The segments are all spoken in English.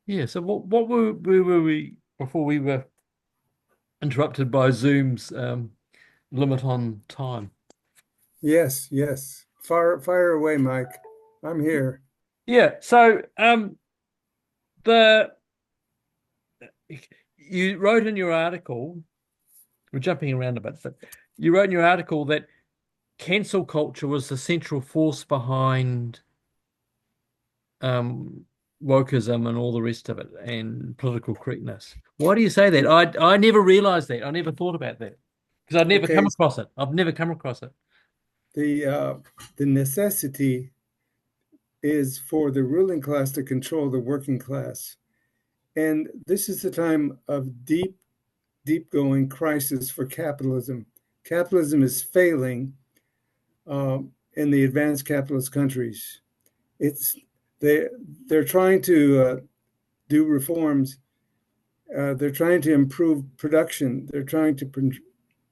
Yeah. So what were we before we were interrupted by Zoom's limit on time? Yes, yes. Fire away, Mike. I'm here. Yeah. So the you wrote in your article, we're jumping around a bit, but you wrote in your article that cancel culture was the central force behind um, wokeism and all the rest of it and political correctness. Why do you say that? I never realized that. I never thought about that because I'd never come Okay, across it. I've never come across it. the uh, the necessity is for the ruling class to control the working class, and this is the time of deep going crisis for capitalism. Capitalism is failing in the advanced capitalist countries. It's they they're trying to do reforms. They're trying to improve production. They're trying to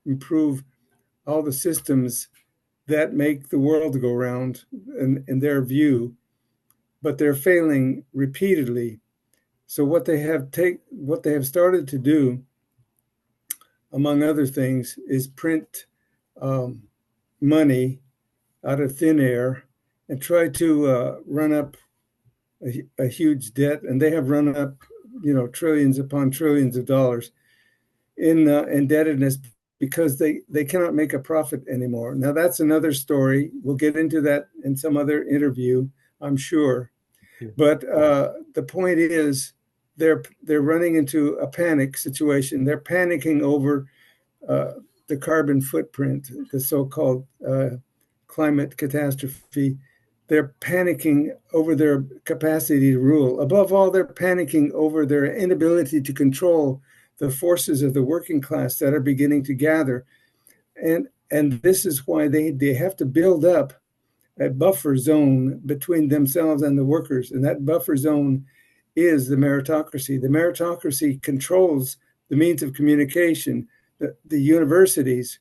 improve all the systems that make the world go round in their view, but they're failing repeatedly. So what they have started to do, among other things, is print um, money out of thin air and try to run up a huge debt, and they have run up, trillions upon trillions of dollars in indebtedness because they cannot make a profit anymore. Now that's another story. We'll get into that in some other interview, I'm sure. Yeah. But the point is, they're running into a panic situation. They're panicking over uh, the carbon footprint, the so-called climate catastrophe. They're panicking over their capacity to rule. Above all, they're panicking over their inability to control the forces of the working class that are beginning to gather. And this is why they have to build up a buffer zone between themselves and the workers. And that buffer zone is the meritocracy. The meritocracy controls the means of communication, the universities,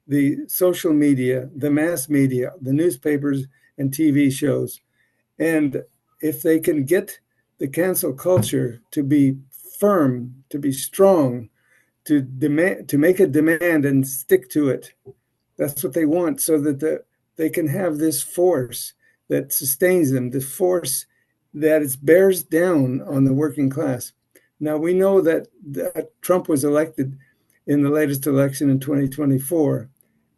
the social media, the mass media, the newspapers and TV shows. And if they can get the cancel culture to be firm, to be strong, to demand, to make a demand and stick to it, that's what they want, so that they can have this force that sustains them, the force that it bears down on the working class. Now we know that Trump was elected in the latest election in 2024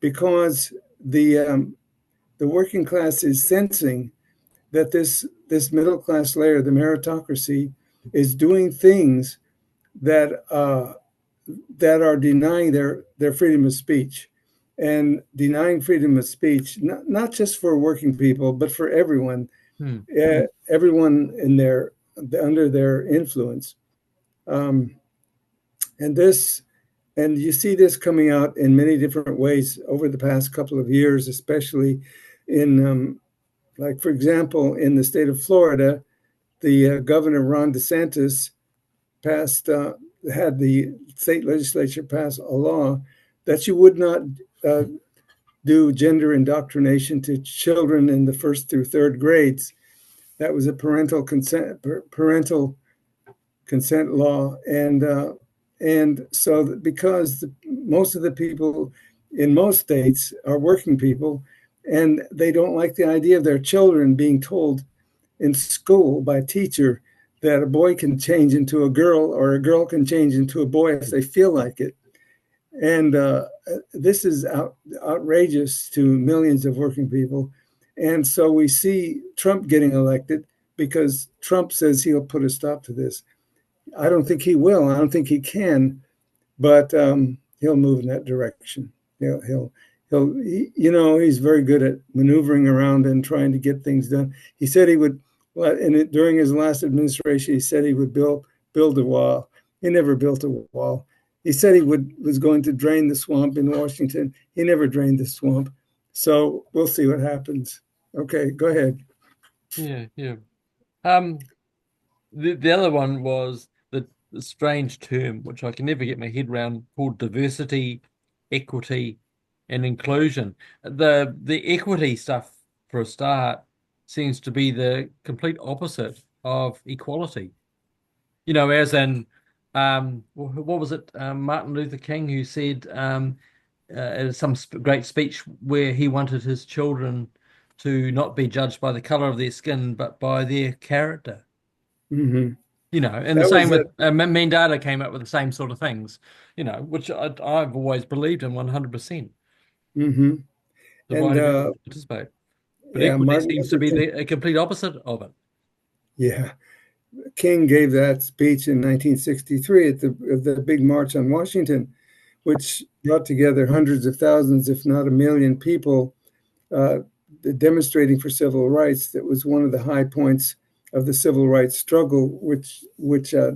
because the working class is sensing that this middle class layer, the meritocracy, is doing things that that are denying their freedom of speech and denying freedom of speech, not just for working people, but for everyone, Hmm. everyone in their under their influence. Um, and this, and you see this coming out in many different ways over the past couple of years, especially in, like, for example, in the state of Florida, the governor Ron DeSantis passed had the state legislature pass a law that you would not uh, do gender indoctrination to children in the first through third grades. That was a parental consent law, and so because most of the people in most states are working people, and they don't like the idea of their children being told in school by a teacher that a boy can change into a girl or a girl can change into a boy if they feel like it. And this is outrageous to millions of working people. And so we see Trump getting elected because Trump says he'll put a stop to this. I don't think he will. I don't think he can, but he'll move in that direction. He's very good at maneuvering around and trying to get things done. He said he would, well, during his last administration, he said he would build a wall. He never built a wall. He said he was going to drain the swamp in Washington. He never drained the swamp. So we'll see what happens. Okay, go ahead. Yeah, yeah. Um, the other one was the strange term, which I can never get my head around, called diversity, equity, and inclusion. The equity stuff, for a start, seems to be the complete opposite of equality. You know, as in, what was it? Martin Luther King who said at some great speech where he wanted his children to not be judged by the color of their skin, but by their character. Hmm. You know, and the That same was with it. Mandela came up with the same sort of things, you know, which I've always believed in 100%, Hmm. the And right of everyone to participate. But yeah, equity Martin seems to Luther be King. the complete opposite of it. Yeah, King gave that speech in 1963 at the big march on Washington, which brought together hundreds of thousands, if not a million people, uh, demonstrating for civil rights. That was one of the high points of the civil rights struggle, which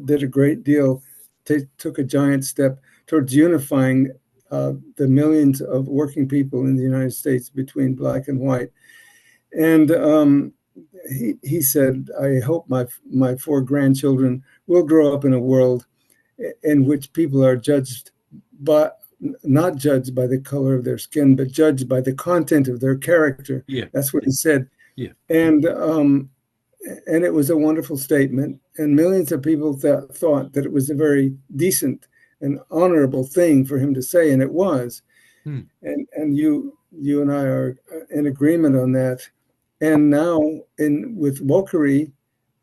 did a great deal, took a giant step towards unifying the millions of working people in the United States between black and white. And he said, "I hope my four grandchildren will grow up in a world in which people are judged, but not judged by the color of their skin, but judged by the content of their character." Yeah, That's what yeah, he said, yeah, and it was a wonderful statement. And millions of people thought that it was a very decent and honorable thing for him to say, and it was. hmm, And you and I are in agreement on that. And now in with wokery,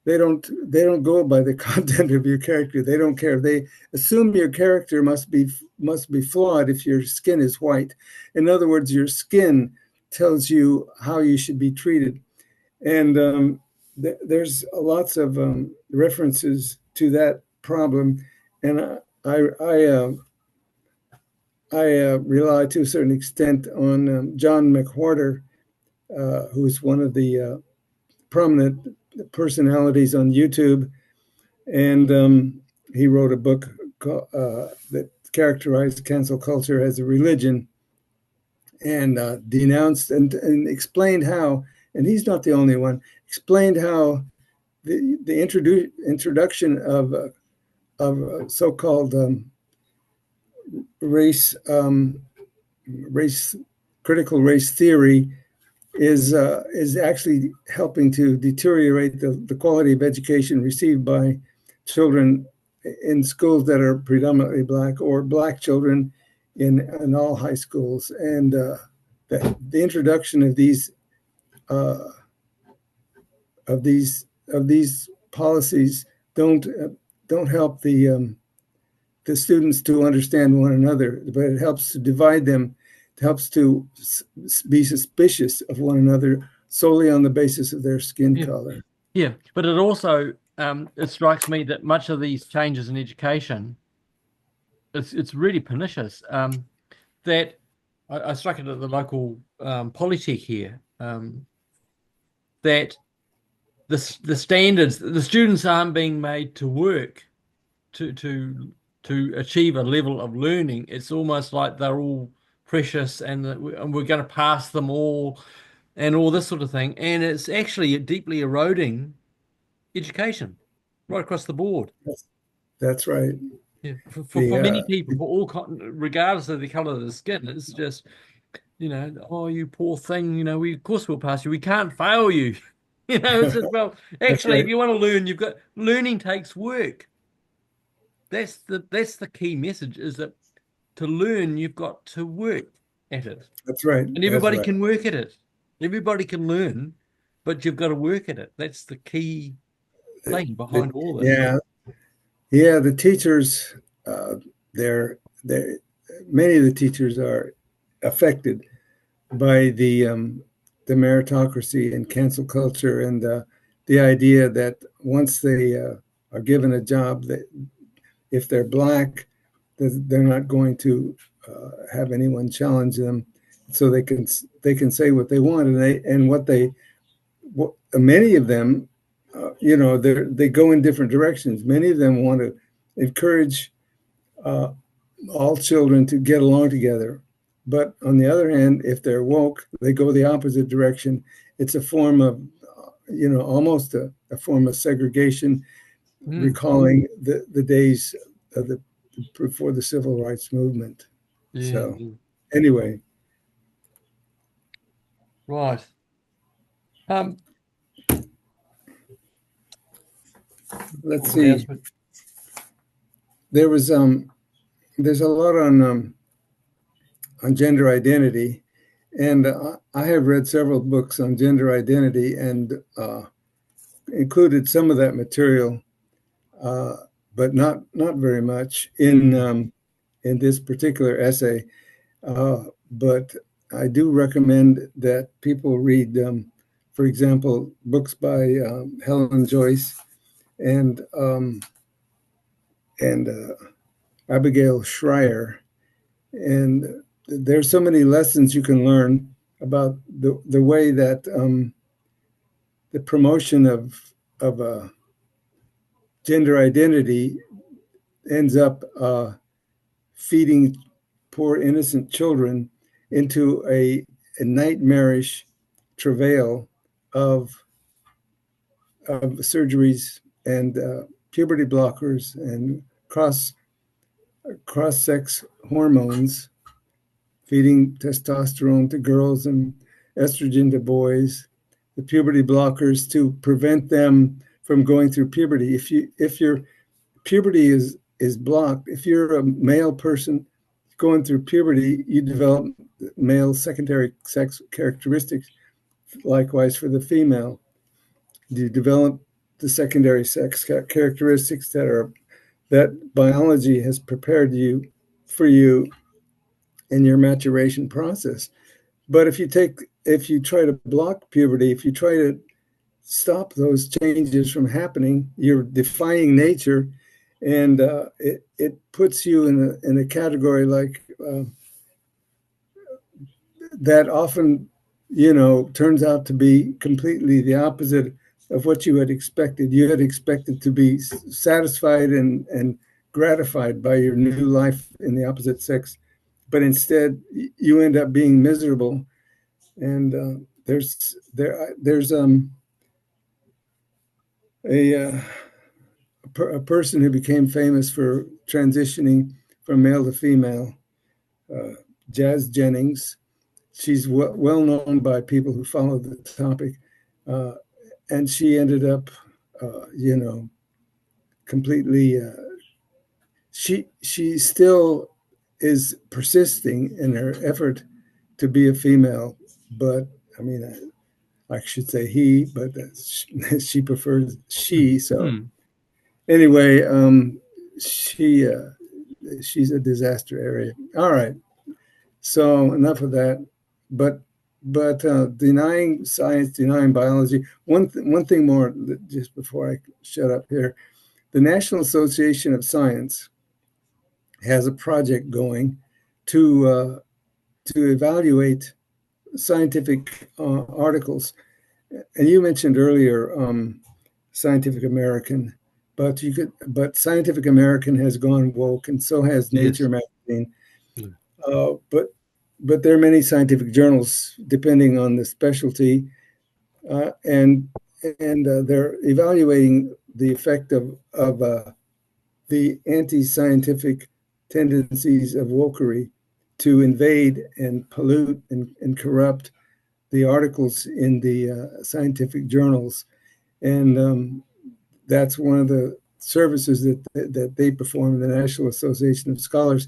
they don't go by the content of your character. They don't care. They assume your character must be flawed if your skin is white. In other words, your skin tells you how you should be treated. And there's lots of references to that problem. And I I, uh, I rely to a certain extent on John McWhorter, who's one of the prominent personalities on YouTube, and he wrote a book that characterized cancel culture as a religion, and denounced and explained how, and he's not the only one, explained how the introduction of so-called race race critical race theory is actually helping to deteriorate the quality of education received by children in schools that are predominantly black, or black children in all high schools. And the introduction uh, of these policies don't help the students to understand one another, but it helps to divide them. It helps to be suspicious of one another solely on the basis of their skin yeah, color. yeah. But it also it strikes me that much of these changes in education, it's really pernicious. That I struck it at the local Polytech here. That the standards, the students aren't being made to work to to to achieve a level of learning. It's almost like they're all precious and we're going to pass them all and all this sort of thing. And it's actually deeply eroding education right across the board. That's right. Yeah, for The many people, for all regardless of the color of the skin, it's just oh, you poor thing, we of course we'll pass you. We can't fail you. It's just, well, that's actually, if right. you want to learn, you've got learning takes work. That's the key message is that to learn, you've got to work at it. That's right. And That's everybody right. can work at it. Everybody can learn, but you've got to work at it. That's the key thing The, behind all this. yeah, yeah. The teachers, uh, they're many of the teachers are affected by the meritocracy and cancel culture, and the idea that once they are given a job, that if they're black, they're not going to have anyone challenge them, so they can say what they want, and many of them, they go in different directions. Many of them want to encourage uh, all children to get along together. But on the other hand, if they're woke, they go the opposite direction. It's a form of, almost a form of segregation, Mm, recalling the days of before the civil rights movement. yeah, So yeah. anyway, Right. let's Oh, how's see. there was there's a lot on gender identity, and I have read several books on gender identity and included some of that material, but not very much in this particular essay. But I do recommend that people read, for example, books by Helen Joyce and Abigail Schreier. And there's so many lessons you can learn about the way that the promotion of gender identity ends up feeding poor innocent children into a nightmarish travail of surgeries and puberty blockers and cross-sex hormones, feeding testosterone to girls and estrogen to boys, the puberty blockers to prevent them from going through puberty. If your puberty is blocked, if you're a male person going through puberty, you develop male secondary sex characteristics. Likewise for the female, you develop the secondary sex characteristics that biology has prepared for you in your maturation process. But if you try to block puberty, if you try to stop those changes from happening, you're defying nature, and it puts you in a category like that often, turns out to be completely the opposite of what you had expected. You had expected to be satisfied and gratified by your new life in the opposite sex, but instead you end up being miserable. And there's a person who became famous for transitioning from male to female, Jazz Jennings. She's well known by people who follow the topic, and she ended up, completely. She still is persisting in her effort to be a female, but I mean, I should say he, but she prefers she. So anyway, she's a disaster area. All right, so enough of that. But denying science, denying biology. One thing more, just before I shut up here, the National Association of Science has a project going to evaluate scientific articles. And you mentioned earlier Scientific American, but Scientific American has gone woke, and so has Nature magazine. But there are many scientific journals, depending on the specialty, and they're evaluating the effect of the anti-scientific tendencies of wokery to invade and pollute and corrupt the articles in the scientific journals. And that's one of the services that they perform in the National Association of Scholars.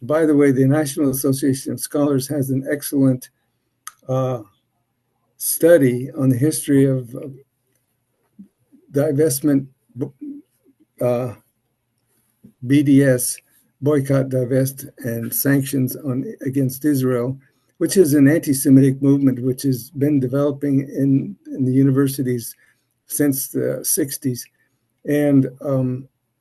By the way, the National Association of Scholars has an excellent study on the history of divestment, BDS, boycott, divest, and sanctions against Israel, which is an anti-Semitic movement which has been developing in the universities since the 60s, and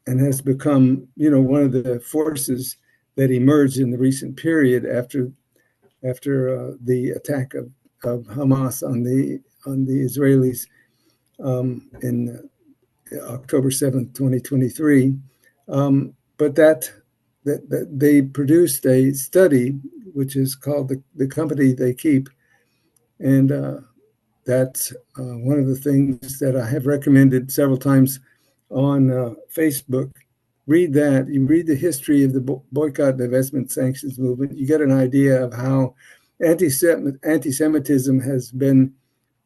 has become, one of the forces that emerged in the recent period after the attack of Hamas on the Israelis in October 7th, 2023. But that they produced a study which is called the Company They Keep, and that's one of the things that I have recommended several times on Facebook. Read that. You read the history of the boycott, divestment, sanctions movement. You get an idea of how anti-Semitism has been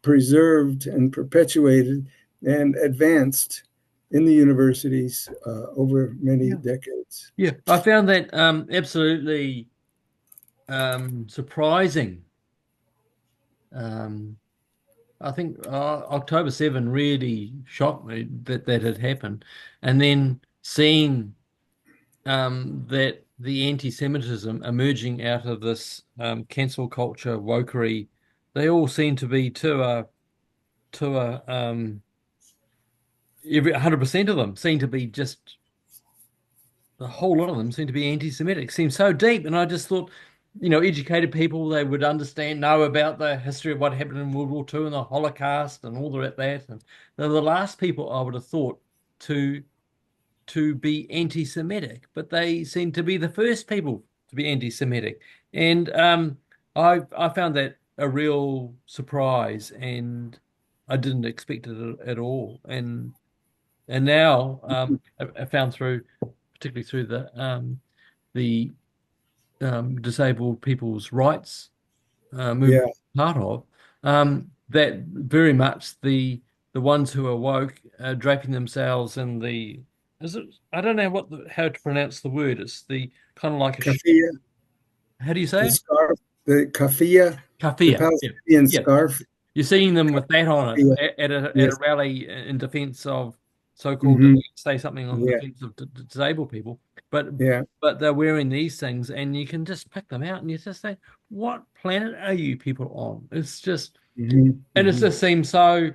preserved and perpetuated and advanced in the universities over many Yeah. decades. Yeah, I found that absolutely surprising. Um, I think October 7 really shocked me that that had happened. And then seeing that the anti-Semitism emerging out of this cancel culture wokery, they all seem to be every 100% of them seem to be just a whole lot of them seem to be anti-Semitic, seem so deep. And I just thought, educated people, they would know about the history of what happened in World War II and the Holocaust and all that. And they're the last people I would have thought to to be anti-Semitic, but they seem to be the first people to be anti-Semitic. And I found that a real surprise, and I didn't expect it at all. And now I found particularly through the disabled people's rights movement Yeah, part of, that very much the ones who are woke are draping themselves in the is it I don't know how to pronounce the word. It's the kind of like a kafia, how do you say the it? scarf, the kafia, the Kafir. Yeah. Palestinian Yeah. scarf. You're seeing them with that on Yeah, it at a yes. rally in defense of so-called, Hmm. say something on Yeah, defense of disabled people, but yeah. but they're wearing these things, and you can just pick them out, and you just think, what planet are you people on? It's just, Hmm. and it Hmm. just seems so.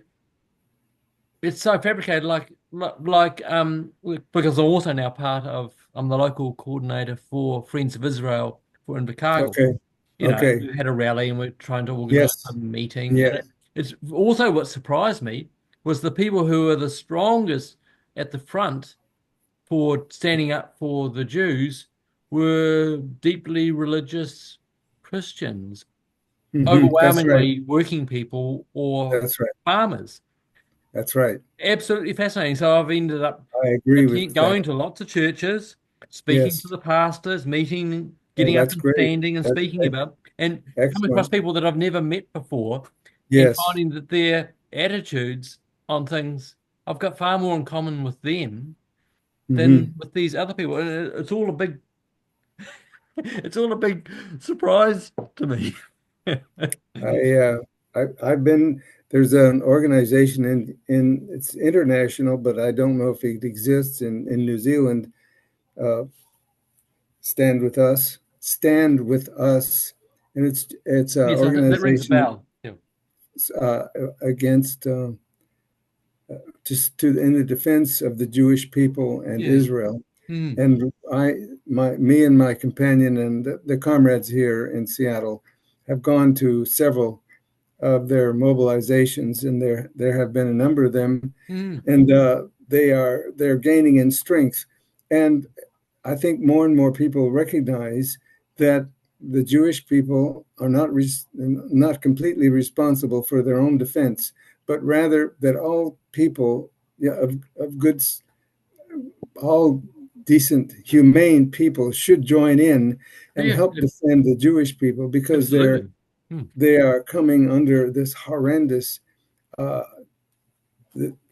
It's so fabricated, because I'm also now I'm the local coordinator for Friends of Israel for Invercargill. Okay, okay. We had a rally and we're trying to organize a Yes, meeting. And yeah. it's also what surprised me was the people who are the strongest at the front for standing up for the Jews were deeply religious Christians, Hmm. That's right. overwhelmingly working people or That's right. farmers. That's right. Absolutely fascinating. So I've ended up I agree with that. going to lots of churches, speaking to Yes. the pastors, meeting, Oh, getting up that's and great. standing and That's speaking great. about, and coming across Excellent. people that I've never met before, and Yes. finding that their attitudes on things, I've got far more in common with them than Hmm. with these other people. And it's all a big, it's all a big surprise to me. I, I've been, there's an organization it's international, but I don't know if it exists in New Zealand. uh, Stand with us, and it's an Yes, that rings a organization bell. Yeah. uh, against just to in the defense of the Jewish people and Yeah. Israel. Mm, And me and my companion and the comrades here in Seattle have gone to several of their mobilizations, and there have been a number of them, mm. and they're gaining in strength. And I think more and more people recognize that the Jewish people are not completely responsible for their own defense, but rather that all people, yeah, of good, all decent, humane people should join in and Yeah, help defend the Jewish people because absolutely. Mm. they are coming under this horrendous uh,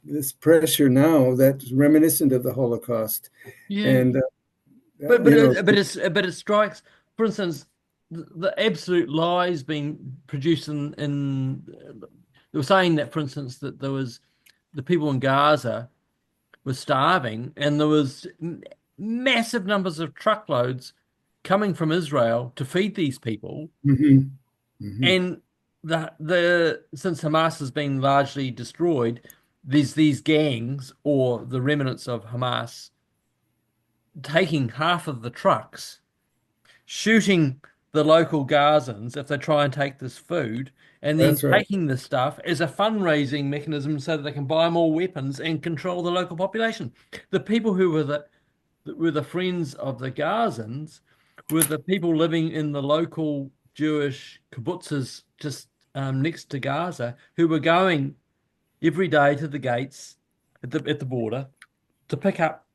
this pressure now that's reminiscent of the Holocaust. Yeah. And But you know, it strikes, for instance, the absolute lies being produced in they were saying that, for instance, that there was the people in Gaza were starving, and there was massive numbers of truckloads coming from Israel to feed these people, mhm, mhm, and the since Hamas has been largely destroyed, there's these gangs or the remnants of Hamas taking half of the trucks, shooting the local Gazans if they try and take this food, and then that's right. taking the stuff as a fundraising mechanism so that they can buy more weapons and control the local population. The people who were the friends of the Gazans were the people living in the local Jewish kibbutzes just next to Gaza who were going every day to the gates at the border to pick up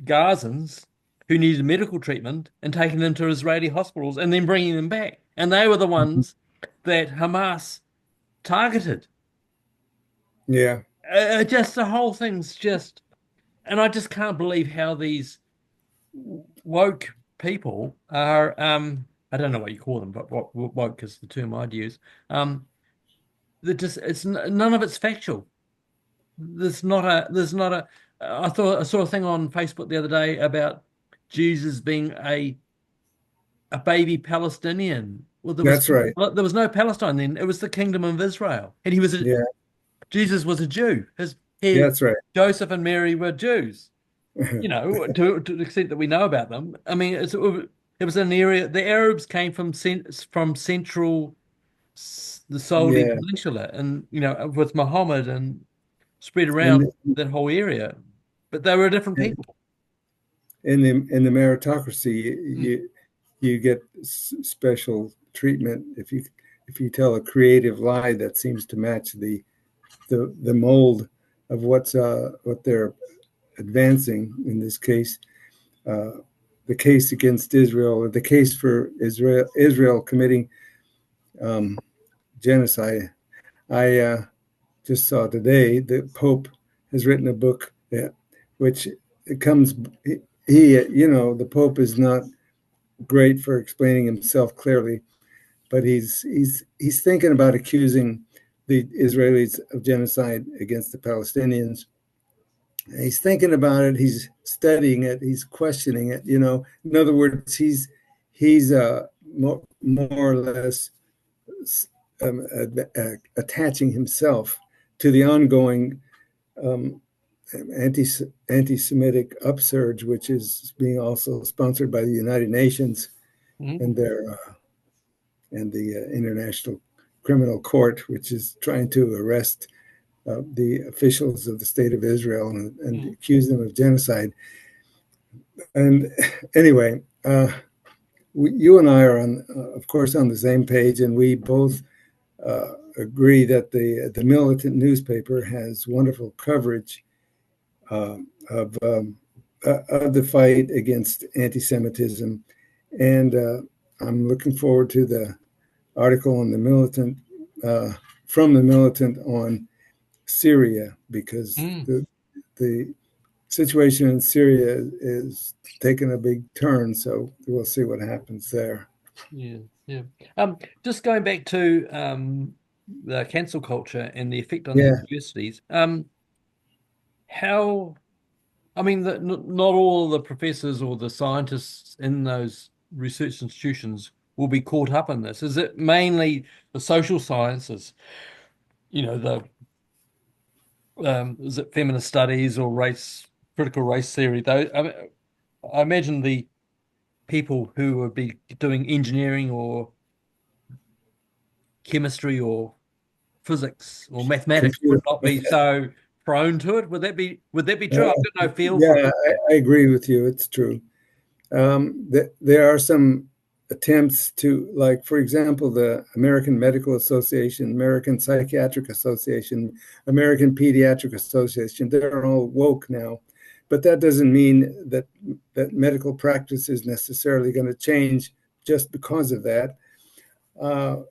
Gazans who needed medical treatment and taking them to Israeli hospitals and then bringing them back. And they were the Mhm. ones that Hamas targeted. Yeah. Just the whole thing's just. and I just can't believe how these woke people are. I don't know what you call them, but what woke is the term I'd use. That just none of it's factual. There's not a. I saw a thing on Facebook the other day about Jesus being a baby Palestinian. Well, That's right. there was no Palestine then. It was the Kingdom of Israel, and Yeah, Jesus was a Jew. His that's right. Joseph and Mary were Jews. You know, to the extent that we know about them. I mean, it was an area. The Arabs came from central the Saudi Yeah, Peninsula, and you know, with Muhammad and spread around and that whole area. But they were different people. in the meritocracy, Mm, you get special treatment if you tell a creative lie that seems to match the mold of what they're advancing. In this case, uh, the case against Israel, or the case for Israel committing um, genocide. I just saw today the Pope has written a book which it comes. The Pope is not great for explaining himself clearly, but he's thinking about accusing the Israelis of genocide against the Palestinians. He's thinking about it. He's studying it. He's questioning it. In other words, he's more or less attaching himself to the ongoing um, anti anti-Semitic upsurge, which is being also sponsored by the United Nations mm, and the International Criminal Court, which is trying to arrest the officials of the state of Israel and mm, accuse them of genocide. And anyway, you and I are of course, on the same page, and we both agree that the militant newspaper has wonderful coverage uh, of the fight against anti-Semitism, and I'm looking forward to the article on the militant from the militant on Syria, because mm. the situation in Syria is taking a big turn. So we'll see what happens there. Yeah, yeah. Just going back to the cancel culture and the effect on the Yeah, universities. How I mean, not all the professors or the scientists in those research institutions will be caught up in this. Is it mainly the social sciences? You know, the is it feminist studies or critical race theory? Though I imagine the people who would be doing engineering or chemistry or physics or mathematics would computer. not be so prone to it. Would that be true? I've got no feel for it. Yeah, I agree with you. It's true. There are some attempts to, like, for example, the American Medical Association, American Psychiatric Association, American Pediatric Association. They're all woke now, but that doesn't mean that medical practice is necessarily going to change just because of that. Uh,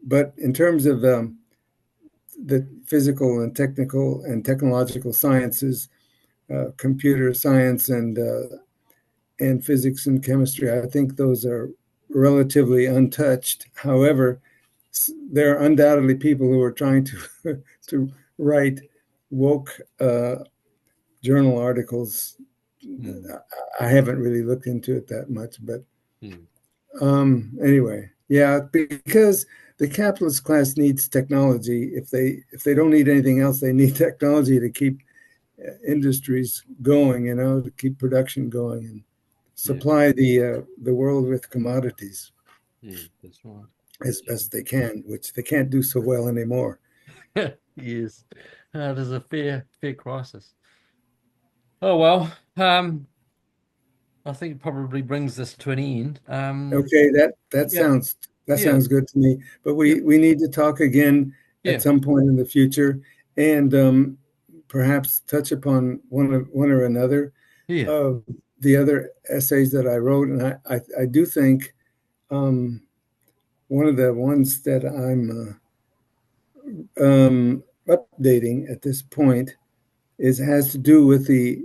but in terms of the physical and technical and technological sciences, computer science and physics and chemistry, I think those are relatively untouched. However, there are undoubtedly people who are trying to to write woke journal articles. Hmm, I haven't really looked into it that much, but hmm, anyway, yeah, because the capitalist class needs technology. If they don't need anything else, they need technology to keep industries going. To keep production going and yeah, supply the world with commodities yeah, that's right. as best they can, which they can't do so well anymore. Yes, it is a fair crisis. Oh well, I think it probably brings this to an end. Okay, that Yeah, sounds that yeah, sounds good to me. But yeah, we need to talk again at yeah, some point in the future, and perhaps touch upon one or another yeah. of the other essays that I wrote. And I do think um, one of the ones that I'm updating at this point has to do with the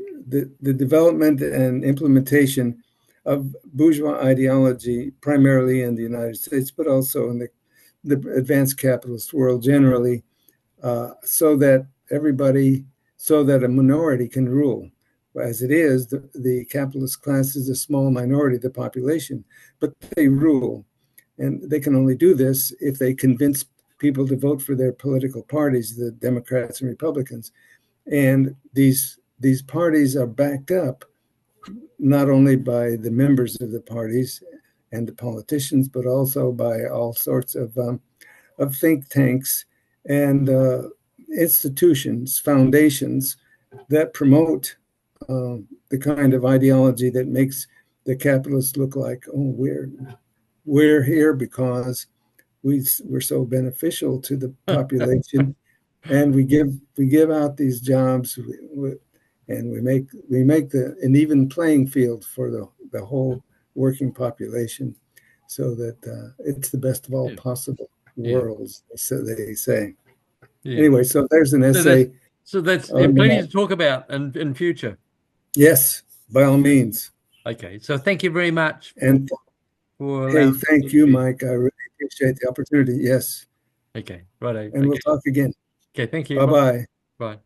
development and implementation of bourgeois ideology, primarily in the United States, but also in the advanced capitalist world generally, so that a minority can rule. As it is, the capitalist class is a small minority of the population, but they rule. And they can only do this if they convince people to vote for their political parties, the Democrats and Republicans. And these parties are backed up not only by the members of the parties and the politicians, but also by all sorts of think tanks and institutions, foundations that promote the kind of ideology that makes the capitalists look like, oh, we're here because we're so beneficial to the population, and we give out these jobs, and we make an even playing field for the whole working population, so that it's the best of all possible worlds, so they say. Anyway, so there's an essay. So that's plenty to talk about in future. Yes, by all means. Okay, so thank you very much. And hey, thank you, Mike. I really appreciate the opportunity. Yes. Okay, right. And we'll talk again. Okay, thank you. Bye-bye. Bye.